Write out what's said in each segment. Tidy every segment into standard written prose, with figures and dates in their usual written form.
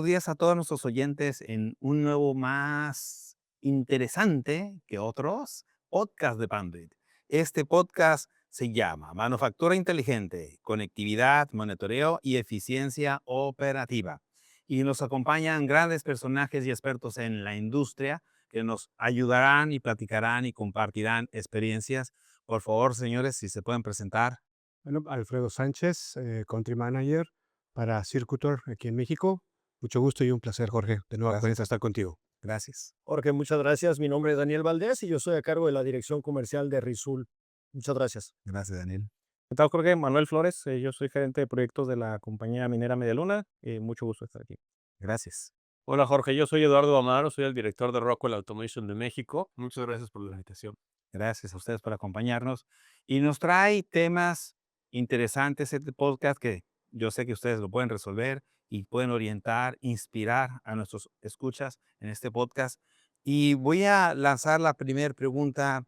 buenos días a todos nuestros oyentes en un nuevo más interesante que otros podcast de Pandit. Este podcast se llama Manufactura Inteligente, Conectividad, Monitoreo y Eficiencia Operativa. Y nos acompañan grandes personajes y expertos en la industria que nos ayudarán y platicarán y compartirán experiencias. Por favor, señores, si se pueden presentar. Bueno, Alfredo Sánchez, Country Manager para Circutor aquí en México. Mucho gusto y un placer, Jorge, de nueva cuenta Gracias. estar contigo. Gracias. Jorge, muchas gracias. Mi nombre es Daniel Valdés y yo estoy a cargo de la dirección comercial de Rizul. Muchas gracias. Gracias, Daniel. ¿Qué tal, Jorge? Manuel Flores, yo soy gerente de proyectos de la compañía minera Medialuna. Mucho gusto estar aquí. Gracias. Hola Jorge, yo soy Eduardo Amaro, soy el director de Rockwell Automation de México. Muchas gracias por la invitación. Gracias a ustedes por acompañarnos. Y nos trae temas interesantes este podcast que yo sé que ustedes lo pueden resolver y pueden orientar, inspirar a nuestros escuchas en este podcast. Y voy a lanzar la primera pregunta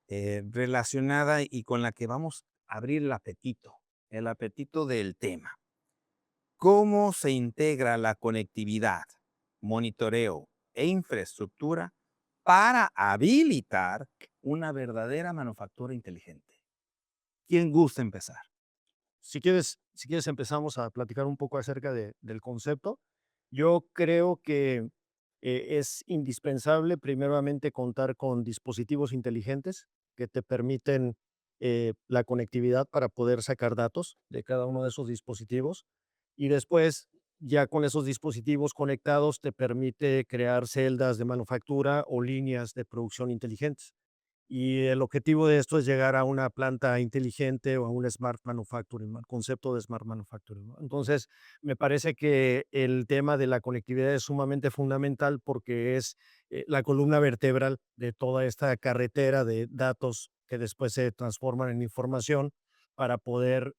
relacionada y con la que vamos a abrir el apetito del tema. ¿Cómo se integra la conectividad, monitoreo e infraestructura para habilitar una verdadera manufactura inteligente? ¿Quién gusta empezar? Si quieres empezamos a platicar un poco acerca del concepto. Yo creo que es indispensable primeramente contar con dispositivos inteligentes que te permiten la conectividad para poder sacar datos de cada uno de esos dispositivos y después ya con esos dispositivos conectados te permite crear celdas de manufactura o líneas de producción inteligentes. Y el objetivo de esto es llegar a una planta inteligente o a un smart manufacturing, al concepto de smart manufacturing, ¿no? Entonces, me parece que el tema de la conectividad es sumamente fundamental porque es la columna vertebral de toda esta carretera de datos que después se transforman en información para poder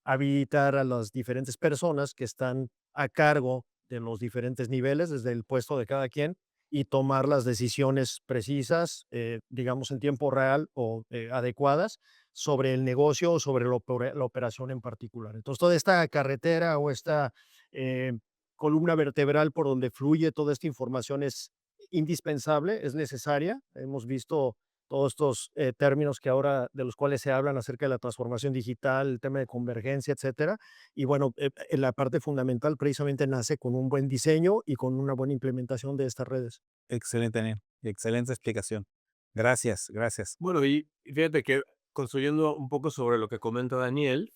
habilitar a las diferentes personas que están a cargo de los diferentes niveles, desde el puesto de cada quien y tomar las decisiones precisas, digamos, en tiempo real o adecuadas sobre el negocio o sobre la operación en particular. Entonces, toda esta carretera o esta eh, columna vertebral por donde fluye toda esta información es indispensable, es necesaria. Hemos visto todos estos términos que ahora de los cuales se hablan acerca de la transformación digital, el tema de convergencia, etcétera. Y bueno, la parte fundamental precisamente nace con un buen diseño y con una buena implementación de estas redes. Excelente, Daniel. Excelente explicación. Gracias, gracias. Bueno, y fíjate que construyendo un poco sobre lo que comenta Daniel,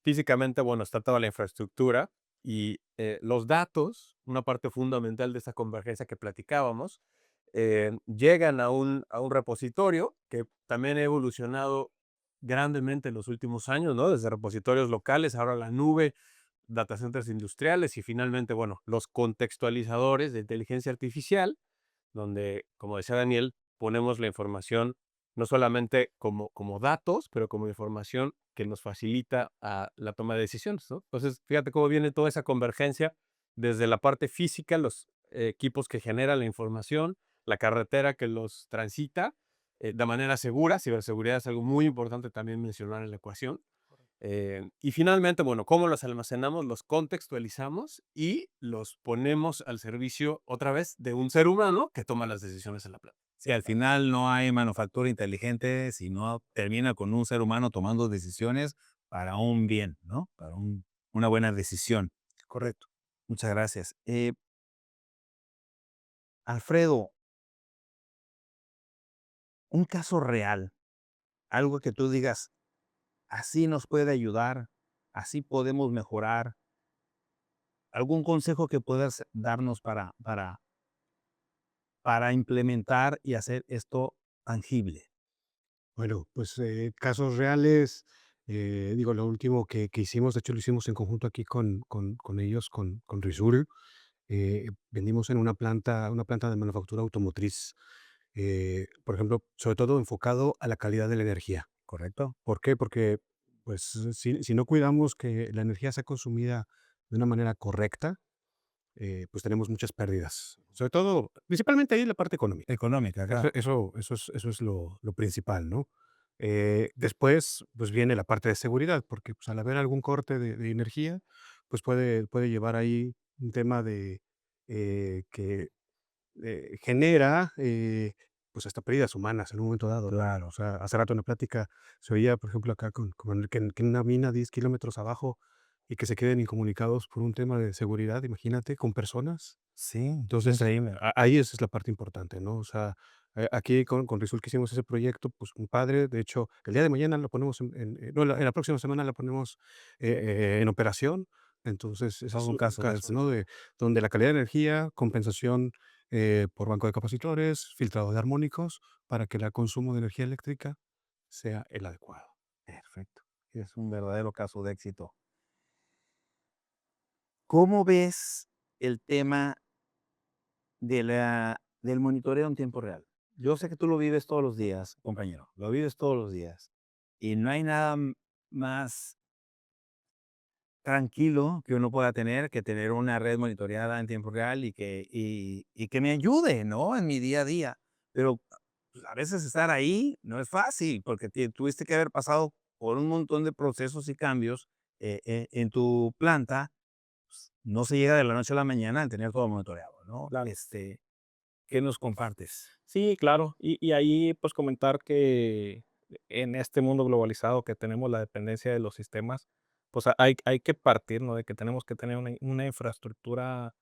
físicamente, bueno, está toda la infraestructura y los datos, una parte fundamental de esta convergencia que platicábamos, llegan a un repositorio que también ha evolucionado grandemente en los últimos años, ¿no? Desde repositorios locales, ahora la nube, data centers industriales y finalmente, bueno, los contextualizadores de inteligencia artificial, donde, como decía Daniel, ponemos la información no solamente como datos, pero como información que nos facilita la toma de decisiones, ¿no? Entonces, fíjate cómo viene toda esa convergencia desde la parte física, los equipos que generan la información, la carretera que los transita de manera segura. Ciberseguridad es algo muy importante también mencionar en la ecuación. Y finalmente, bueno, ¿cómo los almacenamos? Los contextualizamos y los ponemos al servicio otra vez de un ser humano que toma las decisiones en la planta. Si al final no hay manufactura inteligente, si no termina con un ser humano tomando decisiones para un bien, ¿no? Para una buena decisión. Correcto. Muchas gracias. Alfredo, un caso real, algo que tú digas, así nos puede ayudar, así podemos mejorar. ¿Algún consejo que puedas darnos para implementar y hacer esto tangible? Bueno, pues casos reales, digo, lo último que hicimos, de hecho lo hicimos en conjunto aquí con ellos, con Rizul. Vendimos en una planta de manufactura automotriz, por ejemplo, sobre todo enfocado a la calidad de la energía. ¿Correcto? ¿Por qué? Porque pues si no cuidamos que la energía sea consumida de una manera correcta, pues tenemos muchas pérdidas. Sobre todo, principalmente ahí en la parte económica. Económica, Eso, claro. eso es lo principal, ¿no? Después, pues viene la parte de seguridad, porque pues, al haber algún corte de energía, pues puede llevar ahí un tema que genera pues hasta pérdidas humanas en un momento dado, ¿no? Claro. O sea, hace rato en la plática se oía, por ejemplo, acá que en una mina 10 kilómetros abajo y que se queden incomunicados por un tema de seguridad, imagínate, con personas. Sí, Entonces, increíble. ahí esa es la parte importante, ¿no? O sea, aquí con Rizul que hicimos ese proyecto, pues un padre, de hecho, el día de mañana lo ponemos no, en la próxima semana lo ponemos en operación. Entonces, ese es Todo un un caso de caso, eso. ¿no? Donde la calidad de energía, compensación por banco de capacitores, filtrado de armónicos, para que el consumo de energía eléctrica sea el adecuado. Perfecto. Es un verdadero caso de éxito. ¿Cómo ves el tema del monitoreo en tiempo real? Yo sé que tú lo vives todos los días, compañero, lo vives todos los días. Y no hay nada más tranquilo que uno pueda tener que tener una red monitoreada en tiempo real y que me ayude, ¿no? En mi día a día. Pero pues, a veces estar ahí no es fácil porque tuviste que haber pasado por un montón de procesos y cambios en tu planta. No se llega de la noche a la mañana al tener todo monitoreado, ¿no? Claro. ¿Qué nos compartes? Sí, claro. Y ahí, pues, comentar que en este mundo globalizado que tenemos la dependencia de los sistemas, pues, hay que partir, ¿no? De que tenemos que tener una infraestructura,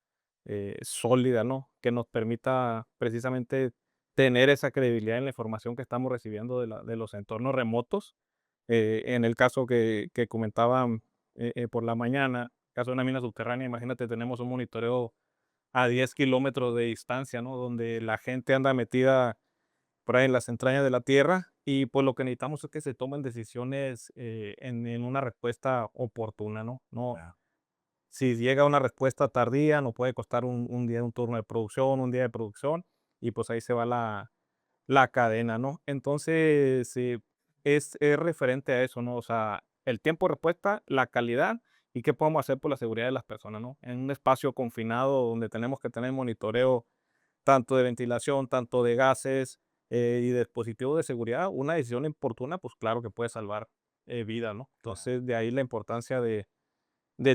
sólida, ¿no? Que nos permita precisamente tener esa credibilidad en la información que estamos recibiendo de los entornos remotos. En el caso que comentaban, por la mañana, caso de una mina subterránea, imagínate, tenemos un monitoreo a 10 kilómetros de distancia, ¿no? Donde la gente anda metida por ahí en las entrañas de la tierra y pues lo que necesitamos es que se tomen decisiones en una respuesta oportuna, ¿no? No, Claro. si llega una respuesta tardía, no puede costar un día, un turno de producción, un día de producción y pues ahí se va la cadena, ¿no? Entonces, es referente a eso, ¿no? O sea, el tiempo de respuesta, la calidad y qué podemos hacer por la seguridad de las personas, ¿no? En un espacio confinado donde tenemos que tener monitoreo tanto de ventilación, tanto de gases y de dispositivos de seguridad, una decisión oportuna, pues claro que puede salvar vida, ¿no? Claro. Entonces, de ahí la importancia de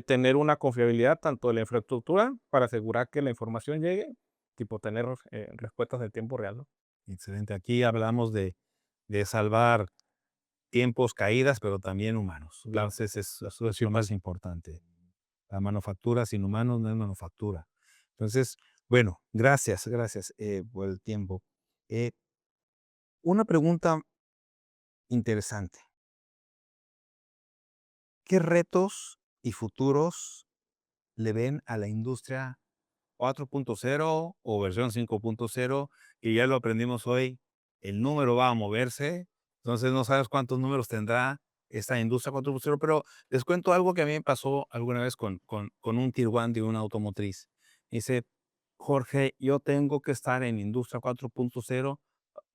tener una confiabilidad tanto de la infraestructura para asegurar que la información llegue, tipo tener respuestas de tiempo real, ¿no? Excelente. Aquí hablamos de salvar tiempos, caídas, pero también humanos. Claro. Entonces, eso es lo más importante. La manufactura sin humanos no es manufactura. Entonces, bueno, gracias por el tiempo. Eh, una pregunta interesante. ¿Qué retos y futuros le ven a la industria 4.0 o versión 5.0? Y ya lo aprendimos hoy, el número va a moverse, entonces no sabes cuántos números tendrá esta industria 4.0, pero les cuento algo que a mí me pasó alguna vez con un tier one de una automotriz. Dice, Jorge, yo tengo que estar en industria 4.0.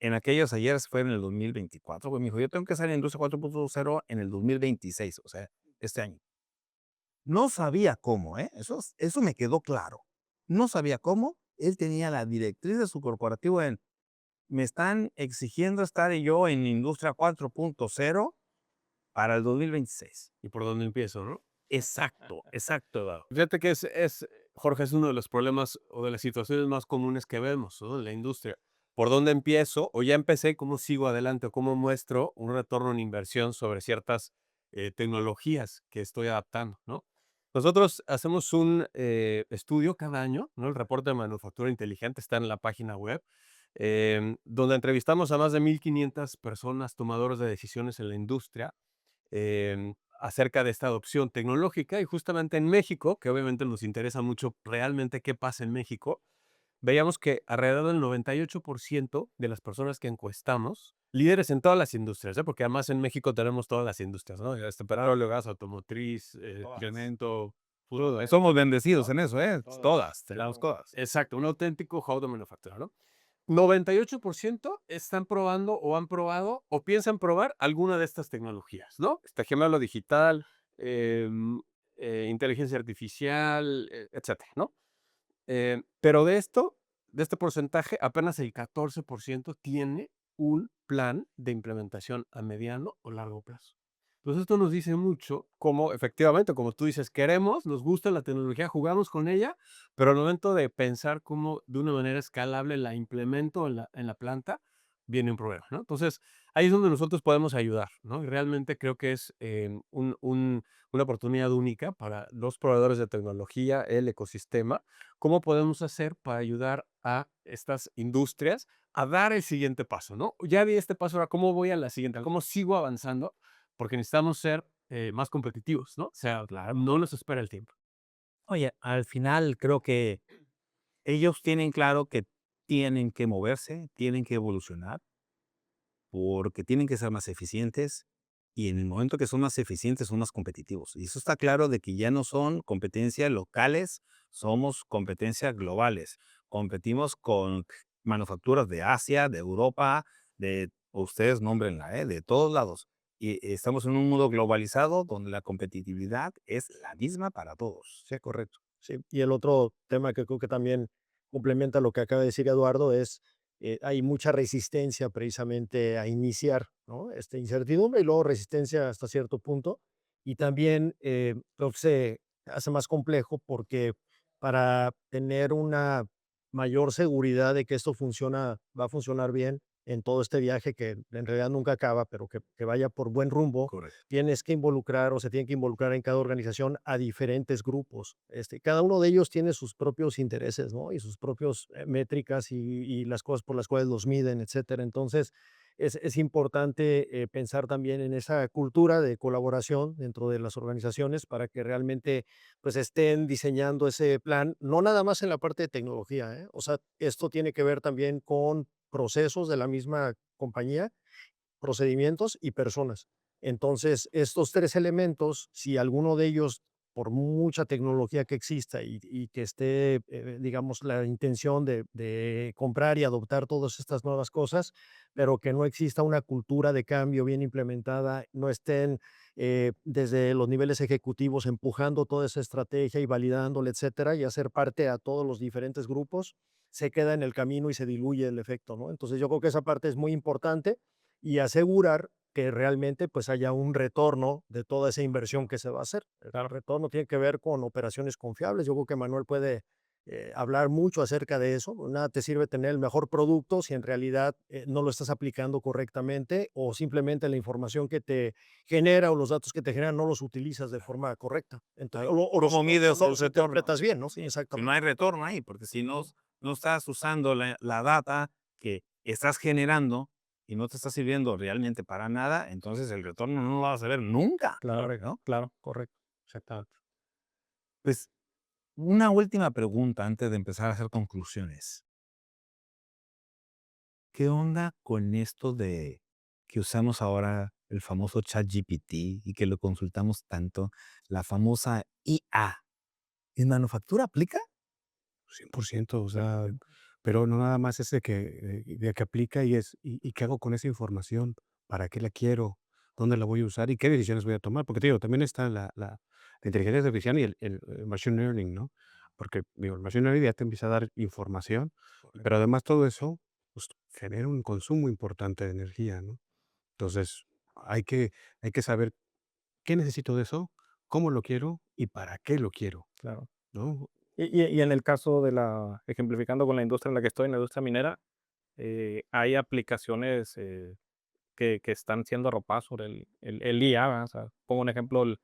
En aquellos ayeres fue en el 2024, pues me dijo, yo tengo que estar en industria 4.0 en el 2026, o sea, este año. No sabía cómo, ¿eh? Eso me quedó claro. No sabía cómo. Él tenía la directriz de su corporativo en, me están exigiendo estar yo en industria 4.0 para el 2026. ¿Y por dónde empiezo, no? Exacto, Eduardo. Fíjate que Jorge, es uno de los problemas o de las situaciones más comunes que vemos, ¿no? En la industria. ¿Por dónde empiezo? O ya empecé, ¿cómo sigo adelante? ¿O cómo muestro un retorno en inversión sobre ciertas tecnologías que estoy adaptando, ¿no? Nosotros hacemos un estudio cada año, ¿no? El reporte de manufactura inteligente está en la página web, donde entrevistamos a más de 1,500 personas tomadoras de decisiones en la industria acerca de esta adopción tecnológica y justamente en México, que obviamente nos interesa mucho realmente qué pasa en México, veíamos que alrededor del 98% de las personas que encuestamos, líderes en todas las industrias, ¿eh? Porque además en México tenemos todas las industrias, ¿no? Petróleo, gas, automotriz, cemento, Somos bendecidos en eso, ¿eh? Todas, tenemos claro. todas. Exacto, un auténtico hub de manufactura, ¿no? 98% están probando o han probado o piensan probar alguna de estas tecnologías, ¿no? Gemelo digital, inteligencia artificial, etcétera, ¿no? Pero de este porcentaje, apenas el 14% tiene un plan de implementación a mediano o largo plazo. Entonces esto nos dice mucho cómo efectivamente, como tú dices, queremos, nos gusta la tecnología, jugamos con ella, pero al momento de pensar cómo de una manera escalable la implemento en la planta, viene un problema, ¿no? Entonces ahí es donde nosotros podemos ayudar, ¿no? Y realmente creo que es una oportunidad única para los proveedores de tecnología, el ecosistema. ¿Cómo podemos hacer para ayudar a estas industrias a dar el siguiente paso, ¿no? Ya di este paso, ahora cómo voy a la siguiente, cómo sigo avanzando, porque necesitamos ser más competitivos, ¿no? O sea, no nos espera el tiempo. Oye, al final creo que ellos tienen claro que tienen que moverse, tienen que evolucionar, porque tienen que ser más eficientes y en el momento que son más eficientes son más competitivos. Y eso está claro de que ya no son competencias locales, somos competencias globales. Competimos con manufacturas de Asia, de Europa, de, ustedes nómbrenla, de todos lados. Y estamos en un mundo globalizado donde la competitividad es la misma para todos. Sí, correcto. Sí, y el otro tema que creo que también complementa lo que acaba de decir Eduardo es, hay mucha resistencia precisamente a iniciar, ¿no? Incertidumbre y luego resistencia hasta cierto punto. Y también creo que se hace más complejo porque para tener una mayor seguridad de que esto funciona, va a funcionar bien en todo este viaje que en realidad nunca acaba, pero que vaya por buen rumbo, Correcto. tienes que involucrar o se tiene que involucrar en cada organización a diferentes grupos. Cada uno de ellos tiene sus propios intereses, ¿no? Y sus propios métricas y las cosas por las cuales los miden, etcétera. Entonces, es importante pensar también en esa cultura de colaboración dentro de las organizaciones para que realmente pues estén diseñando ese plan, no nada más en la parte de tecnología, ¿eh? O sea, esto tiene que ver también con procesos de la misma compañía, procedimientos y personas. Entonces, estos 3 elementos, si alguno de ellos, por mucha tecnología que exista y que esté, digamos, la intención de comprar y adoptar todas estas nuevas cosas, pero que no exista una cultura de cambio bien implementada, no estén, desde los niveles ejecutivos empujando toda esa estrategia y validándola, etcétera, y hacer parte a todos los diferentes grupos, se queda en el camino y se diluye el efecto, ¿no? Entonces, yo creo que esa parte es muy importante y asegurar que realmente pues haya un retorno de toda esa inversión que se va a hacer. El retorno tiene que ver con operaciones confiables. Yo creo que Manuel puede hablar mucho acerca de eso. Nada te sirve tener el mejor producto si en realidad no lo estás aplicando correctamente o simplemente la información que te genera o los datos que te generan no los utilizas de forma correcta. Entonces, o ¿Cómo mides el los retorno? interpretas bien, ¿no? Sí, Si no exactamente. hay retorno ahí, porque si no, no estás usando la data que estás generando y no te está sirviendo realmente para nada, entonces el retorno no lo vas a ver nunca, Claro, ¿no? claro, correcto. Exactamente. Pues una última pregunta antes de empezar a hacer conclusiones. ¿Qué onda con esto de que usamos ahora el famoso ChatGPT y que lo consultamos tanto, la famosa IA? ¿En manufactura aplica? 100%, o sea, pero no nada más ese de que aplica y ¿y qué hago con esa información? ¿Para qué la quiero? ¿Dónde la voy a usar? ¿Y qué decisiones voy a tomar? Porque te digo, también está la inteligencia artificial y el machine learning, ¿no? Porque, digo, el machine learning ya te empieza a dar información, pero además todo eso, pues, genera un consumo importante de energía, ¿no? Entonces, hay que hay que saber qué necesito de eso, cómo lo quiero y para qué lo quiero, Claro. ¿no? Y en el caso de ejemplificando con la industria en la que estoy, en la industria minera, hay aplicaciones que están siendo arropadas sobre el IA, ¿verdad? O sea, pongo un ejemplo, el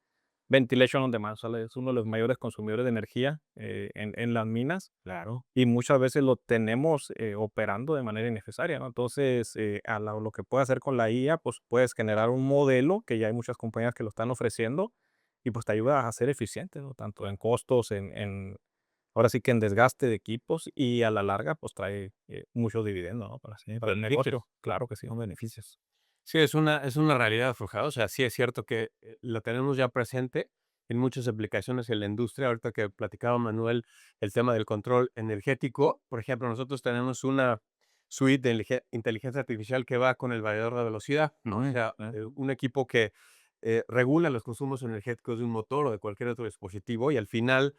Ventilation on Demand, ¿sale? Es uno de los mayores consumidores de energía en las minas Claro. y muchas veces lo tenemos operando de manera innecesaria, ¿no? Entonces, lo que puedes hacer con la IA, pues puedes generar un modelo que ya hay muchas compañías que lo están ofreciendo y pues te ayuda a ser eficiente, ¿no? Tanto en costos, ahora sí que en desgaste de equipos y a la larga, pues trae mucho dividendo, ¿no? Para el Beneficios. negocio. Claro que sí, son beneficios. Sí, es una realidad, Forjado. O sea, sí es cierto que lo tenemos ya presente en muchas aplicaciones en la industria. Ahorita que platicaba Manuel el tema del control energético, por ejemplo, nosotros tenemos una suite de inteligencia artificial que va con el variador de velocidad, ¿no? O sea, un equipo que regula los consumos energéticos de un motor o de cualquier otro dispositivo y al final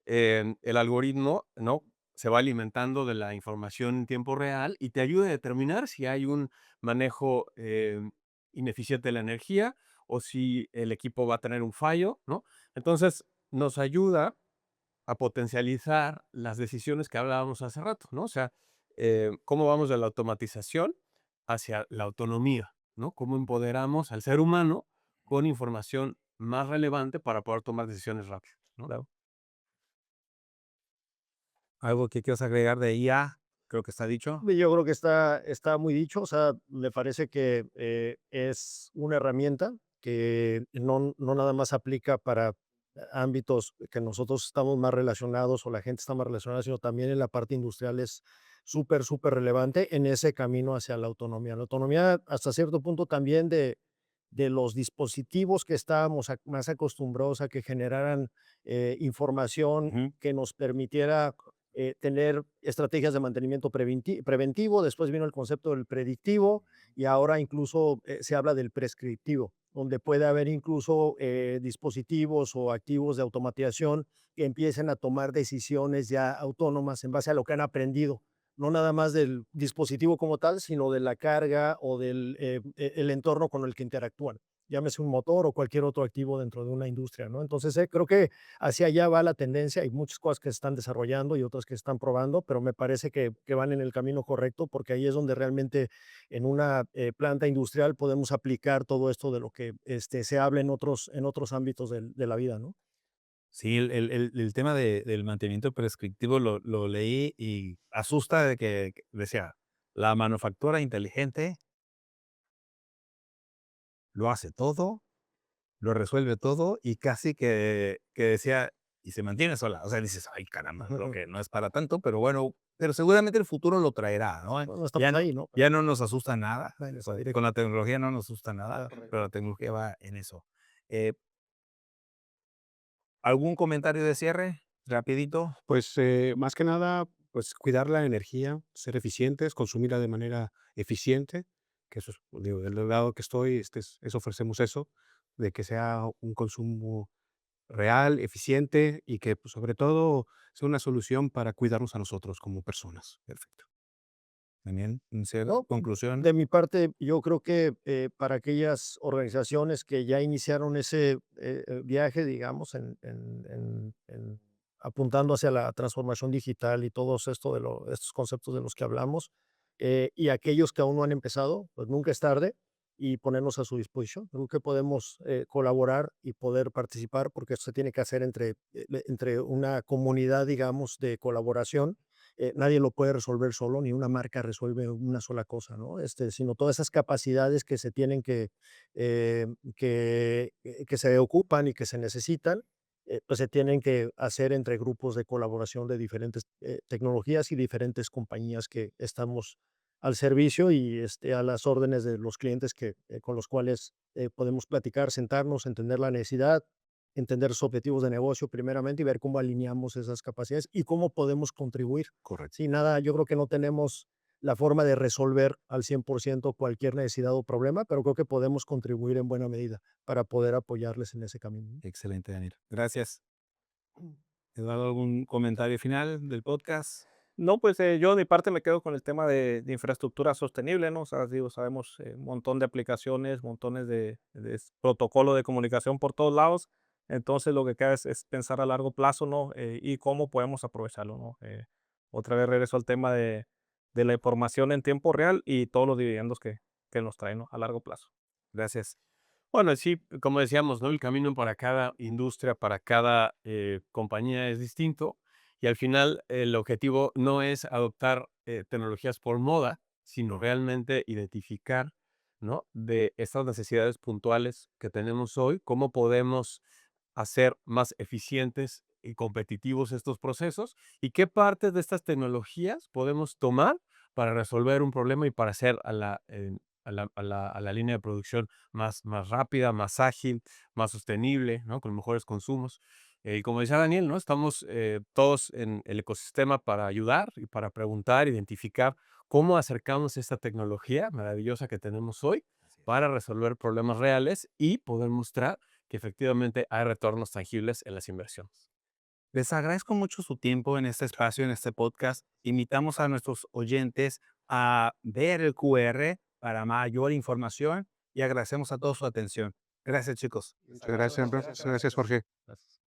el algoritmo, ¿no? Se va alimentando de la información en tiempo real y te ayuda a determinar si hay un manejo ineficiente de la energía o si el equipo va a tener un fallo, ¿no? Entonces, nos ayuda a potencializar las decisiones que hablábamos hace rato, ¿no? O sea, cómo vamos de la automatización hacia la autonomía, ¿no? Cómo empoderamos al ser humano con información más relevante para poder tomar decisiones rápidas, ¿no? Claro. ¿Algo que quieras agregar de IA? Creo que está dicho. Yo creo que está muy dicho, o sea, me parece que es una herramienta que no nada más aplica para ámbitos que nosotros estamos más relacionados o la gente está más relacionada, sino también en la parte industrial es súper, súper relevante en ese camino hacia la autonomía. La autonomía hasta cierto punto también de los dispositivos que estábamos más acostumbrados a que generaran información Ujú. que nos permitiera tener estrategias de mantenimiento preventivo, después vino el concepto del predictivo y ahora incluso se habla del prescriptivo, donde puede haber incluso dispositivos o activos de automatización que empiecen a tomar decisiones ya autónomas en base a lo que han aprendido, no nada más del dispositivo como tal, sino de la carga o del el entorno con el que interactúan, llámese un motor o cualquier otro activo dentro de una industria, ¿no? Entonces, creo que hacia allá va la tendencia. Hay muchas cosas que se están desarrollando y otras que se están probando, pero me parece que van en el camino correcto porque ahí es donde realmente en una planta industrial podemos aplicar todo esto de lo que se habla en otros ámbitos de la vida, ¿no? Sí, el tema del mantenimiento prescriptivo lo leí y asusta de que decía, la manufactura inteligente lo hace todo, lo resuelve todo y casi que decía, y se mantiene sola. O sea, dices, ay, caramba, creo que no es para tanto, pero bueno, pero seguramente el futuro lo traerá, ¿no? No estamos Ya, ahí, ¿no? ya no nos asusta nada. Va en O esa sea, dirección. con la tecnología no nos asusta nada, Correcto. pero la tecnología va en eso. Eh, ¿Algún comentario de cierre? Rapidito. Pues, más que nada, pues, cuidar la energía, ser eficientes, consumirla de manera eficiente, que eso es, digo, del lado que estoy, ofrecemos eso, de que sea un consumo real, eficiente y que, pues, sobre todo, sea una solución para cuidarnos a nosotros como personas. Perfecto. Daniel, un cierre, No, conclusión. de mi parte, yo creo que para aquellas organizaciones que ya iniciaron ese viaje, digamos, apuntando hacia la transformación digital y todos estos conceptos de los que hablamos, y aquellos que aún no han empezado, pues nunca es tarde y ponernos a su disposición. Creo que podemos colaborar y poder participar porque esto se tiene que hacer entre una comunidad, digamos, de colaboración. Nadie lo puede resolver solo, ni una marca resuelve una sola cosa, ¿no? Sino todas esas capacidades que se tienen que se ocupan y que se necesitan, pues se tienen que hacer entre grupos de colaboración de diferentes tecnologías y diferentes compañías que estamos al servicio y a las órdenes de los clientes con los cuales podemos platicar, sentarnos, entender la necesidad, entender sus objetivos de negocio primeramente y ver cómo alineamos esas capacidades y cómo podemos contribuir. Correcto. Sí, nada, yo creo que no tenemos la forma de resolver al 100% cualquier necesidad o problema, pero creo que podemos contribuir en buena medida para poder apoyarles en ese camino, ¿no? Excelente, Daniel. Gracias. Eduardo, ¿algún comentario final del podcast? No, pues yo de mi parte me quedo con el tema de infraestructura sostenible, ¿no? O sea, digo, sabemos un montón de aplicaciones, montones de protocolo de comunicación por todos lados. Entonces lo que queda es pensar a largo plazo, ¿no? Y cómo podemos aprovecharlo, ¿no? Otra vez regreso al tema de la información en tiempo real y todos los dividendos que nos trae, ¿no? A largo plazo. Gracias. Bueno, sí, como decíamos, ¿no? El camino para cada industria, para cada compañía es distinto y al final el objetivo no es adoptar tecnologías por moda, sino realmente identificar, ¿no? De estas necesidades puntuales que tenemos hoy, cómo podemos hacer más eficientes y competitivos estos procesos y qué partes de estas tecnologías podemos tomar para resolver un problema y para hacer a la línea de producción más rápida, más ágil, más sostenible, ¿no? Con mejores consumos. Y como decía Daniel, ¿no? Estamos todos en el ecosistema para ayudar y para preguntar, identificar cómo acercamos esta tecnología maravillosa que tenemos hoy Así es. para resolver problemas reales y poder mostrar que efectivamente hay retornos tangibles en las inversiones. Les agradezco mucho su tiempo en este espacio, en este podcast. Invitamos a nuestros oyentes a ver el QR para mayor información y agradecemos a todos su atención. Gracias, chicos. Muchas gracias, Jorge. Gracias.